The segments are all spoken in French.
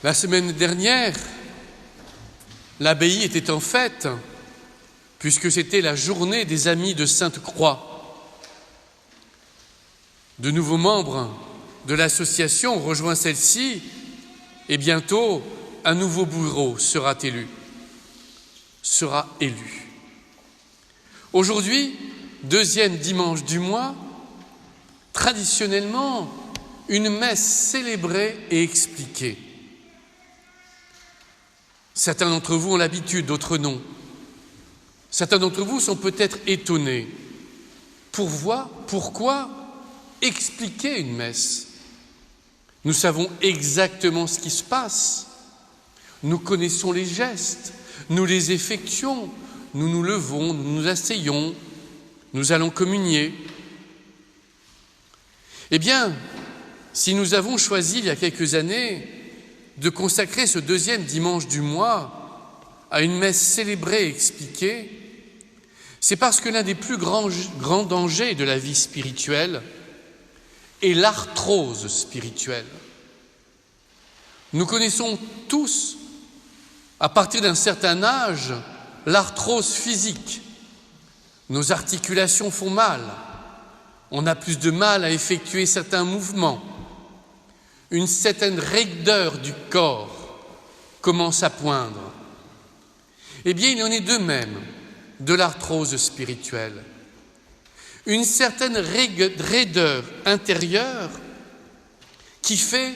La semaine dernière, l'abbaye était en fête, puisque c'était la journée des Amis de Sainte-Croix. De nouveaux membres de l'association ont rejoint celle-ci et bientôt un nouveau bureau sera élu. Aujourd'hui, deuxième dimanche du mois, traditionnellement, une messe célébrée et expliquée. Certains d'entre vous ont l'habitude, d'autres non. Certains d'entre vous sont peut-être étonnés. Pourquoi expliquer une messe? Nous savons exactement ce qui se passe. Nous connaissons les gestes, nous les effectuons, nous nous levons, nous nous asseyons, nous allons communier. Eh bien, si nous avons choisi il y a quelques années de consacrer ce deuxième dimanche du mois à une messe célébrée et expliquée, c'est parce que l'un des plus grands dangers de la vie spirituelle est l'arthrose spirituelle. Nous connaissons tous, à partir d'un certain âge, l'arthrose physique. Nos articulations font mal, on a plus de mal à effectuer certains mouvements. Une certaine raideur du corps commence à poindre. Eh bien, il en est de même de l'arthrose spirituelle. Une certaine raideur intérieure qui fait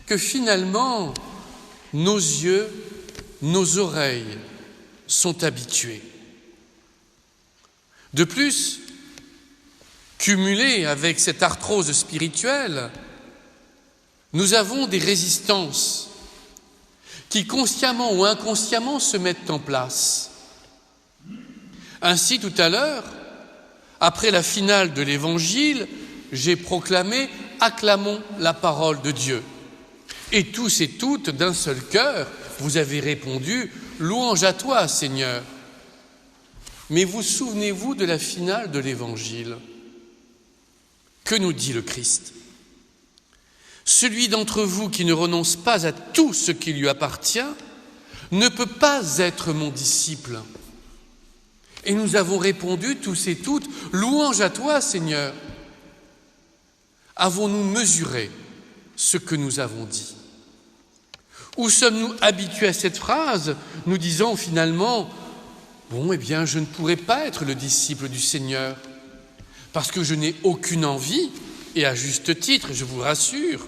que finalement, nos yeux, nos oreilles sont habitués. De plus, cumulé avec cette arthrose spirituelle, nous avons des résistances qui, consciemment ou inconsciemment, se mettent en place. Ainsi, tout à l'heure, après la finale de l'Évangile, j'ai proclamé « Acclamons la parole de Dieu ». Et tous et toutes, d'un seul cœur, vous avez répondu « Louange à toi, Seigneur ». Mais vous souvenez-vous de la finale de l'Évangile? Que nous dit le Christ? Celui d'entre vous qui ne renonce pas à tout ce qui lui appartient ne peut pas être mon disciple. Et nous avons répondu tous et toutes, louange à toi, Seigneur. Avons-nous mesuré ce que nous avons dit? Ou sommes-nous habitués à cette phrase, nous disant finalement, bon, eh bien, je ne pourrais pas être le disciple du Seigneur, parce que je n'ai aucune envie, et à juste titre, je vous rassure,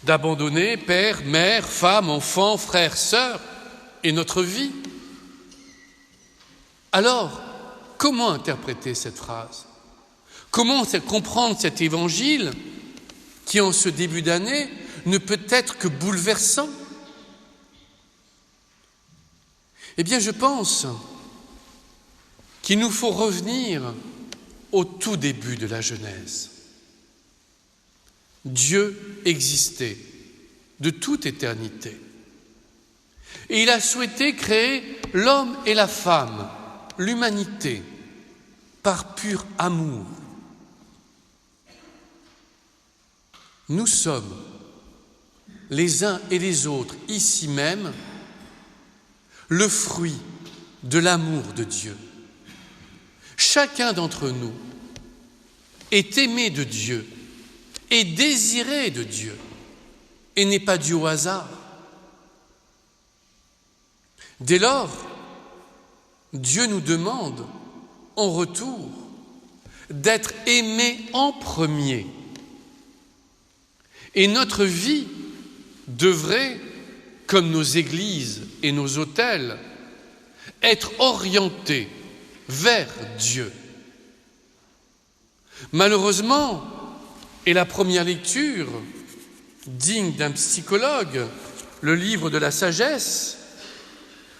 d'abandonner père, mère, femme, enfant, frère, sœur et notre vie. Alors, comment interpréter cette phrase? Comment comprendre cet évangile qui, en ce début d'année, ne peut être que bouleversant? Eh bien, je pense qu'il nous faut revenir au tout début de la Genèse. Dieu existait de toute éternité. Et il a souhaité créer l'homme et la femme, l'humanité, par pur amour. Nous sommes, les uns et les autres, ici même, le fruit de l'amour de Dieu. Chacun d'entre nous est aimé de Dieu, est désiré de Dieu et n'est pas dû au hasard. Dès lors, Dieu nous demande en retour d'être aimés en premier. Et notre vie devrait, comme nos églises et nos autels, être orientée vers Dieu. Malheureusement, et la première lecture, digne d'un psychologue, le livre de la sagesse,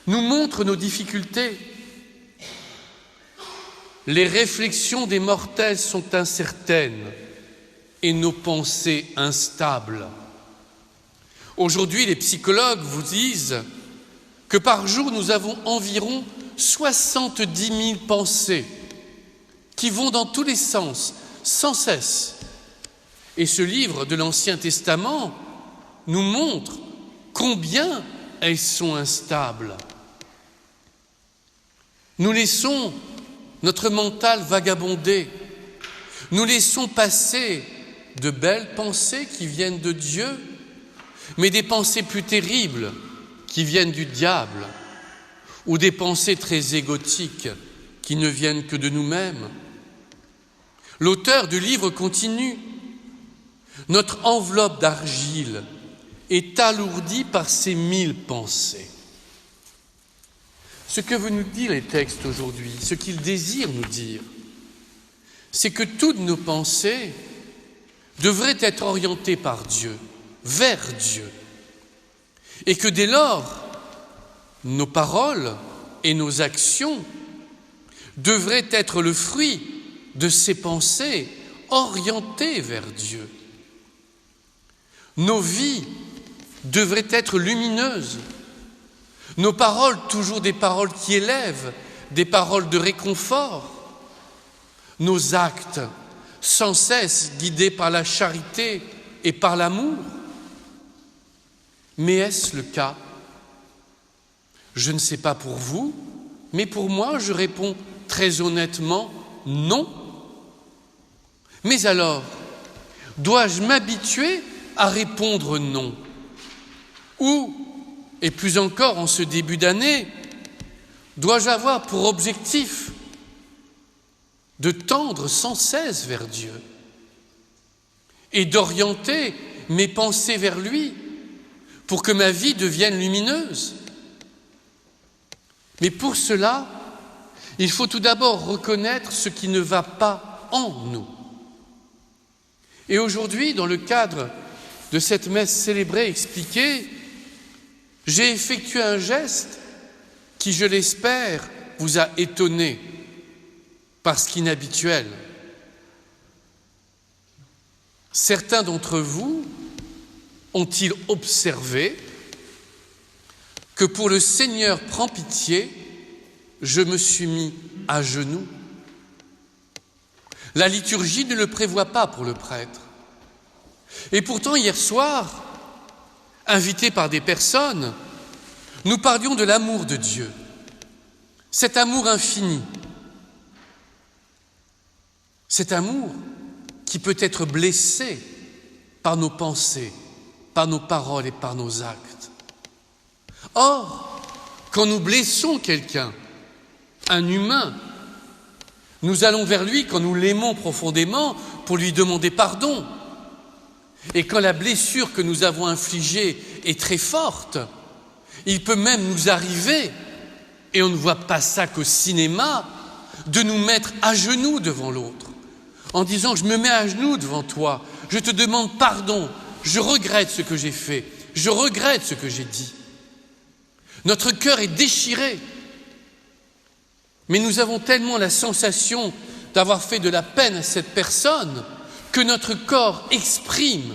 nous montre nos difficultés. Les réflexions des mortels sont incertaines et nos pensées instables. Aujourd'hui, les psychologues vous disent que par jour, nous avons environ 70 000 pensées qui vont dans tous les sens, sans cesse. Et ce livre de l'Ancien Testament nous montre combien elles sont instables. Nous laissons notre mental vagabonder. Nous laissons passer de belles pensées qui viennent de Dieu, mais des pensées plus terribles qui viennent du diable, ou des pensées très égotiques qui ne viennent que de nous-mêmes. L'auteur du livre continue. Notre enveloppe d'argile est alourdie par ces 1000 pensées. Ce que veulent nous dire les textes aujourd'hui, ce qu'ils désirent nous dire, c'est que toutes nos pensées devraient être orientées par Dieu, vers Dieu, et que dès lors, nos paroles et nos actions devraient être le fruit de ces pensées orientées vers Dieu. Nos vies devraient être lumineuses, nos paroles toujours des paroles qui élèvent, des paroles de réconfort, nos actes sans cesse guidés par la charité et par l'amour. Mais est-ce le cas? Je ne sais pas pour vous, mais pour moi, je réponds très honnêtement non. Mais alors, dois-je m'habituer à répondre non? Ou, et plus encore en ce début d'année, dois-je avoir pour objectif de tendre sans cesse vers Dieu et d'orienter mes pensées vers lui pour que ma vie devienne lumineuse? Mais pour cela, il faut tout d'abord reconnaître ce qui ne va pas en nous. Et aujourd'hui, dans le cadre de cette messe célébrée, expliquée, j'ai effectué un geste qui, je l'espère, vous a étonné, parce qu'inhabituel. Certains d'entre vous ont-ils observé que pour le Seigneur prend pitié, je me suis mis à genoux? La liturgie ne le prévoit pas pour le prêtre. Et pourtant, hier soir, invités par des personnes, nous parlions de l'amour de Dieu, cet amour infini, cet amour qui peut être blessé par nos pensées, par nos paroles et par nos actes. Or, quand nous blessons quelqu'un, un humain, nous allons vers lui quand nous l'aimons profondément pour lui demander pardon. Et quand la blessure que nous avons infligée est très forte, il peut même nous arriver, et on ne voit pas ça qu'au cinéma, de nous mettre à genoux devant l'autre, en disant « je me mets à genoux devant toi, je te demande pardon, je regrette ce que j'ai fait, je regrette ce que j'ai dit ». Notre cœur est déchiré, mais nous avons tellement la sensation d'avoir fait de la peine à cette personne que notre corps exprime,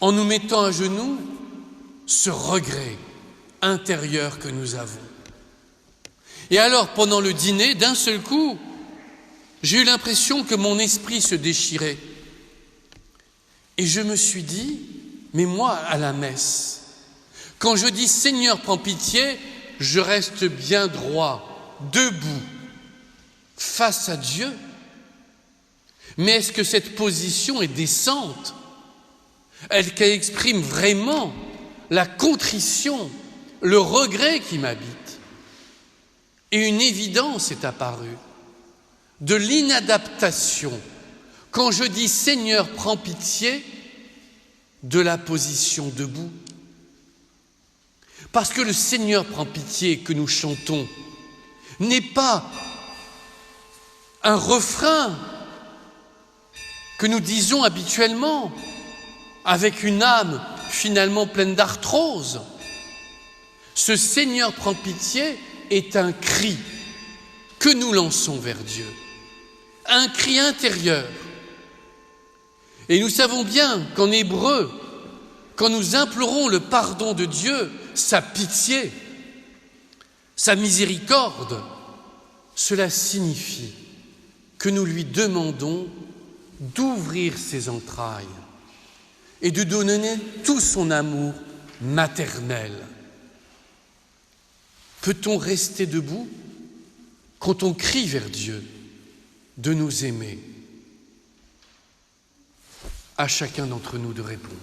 en nous mettant à genoux, ce regret intérieur que nous avons. Et alors, pendant le dîner, d'un seul coup, j'ai eu l'impression que mon esprit se déchirait. Et je me suis dit, mais moi, à la messe, quand je dis « Seigneur, prends pitié », je reste bien droit, debout, face à Dieu. Mais est-ce que cette position est décente? Est-ce qu'elle exprime vraiment la contrition, le regret qui m'habite? Et une évidence est apparue de l'inadaptation quand je dis « Seigneur, prends pitié » de la position debout. Parce que le Seigneur prend pitié que nous chantons n'est pas un refrain que nous disons habituellement avec une âme finalement pleine d'arthrose. Ce Seigneur prend pitié est un cri que nous lançons vers Dieu, un cri intérieur. Et nous savons bien qu'en hébreu, quand nous implorons le pardon de Dieu, sa pitié, sa miséricorde, cela signifie que nous lui demandons d'ouvrir ses entrailles, et de donner tout son amour maternel. Peut-on rester debout quand on crie vers Dieu de nous aimer? À chacun d'entre nous de répondre.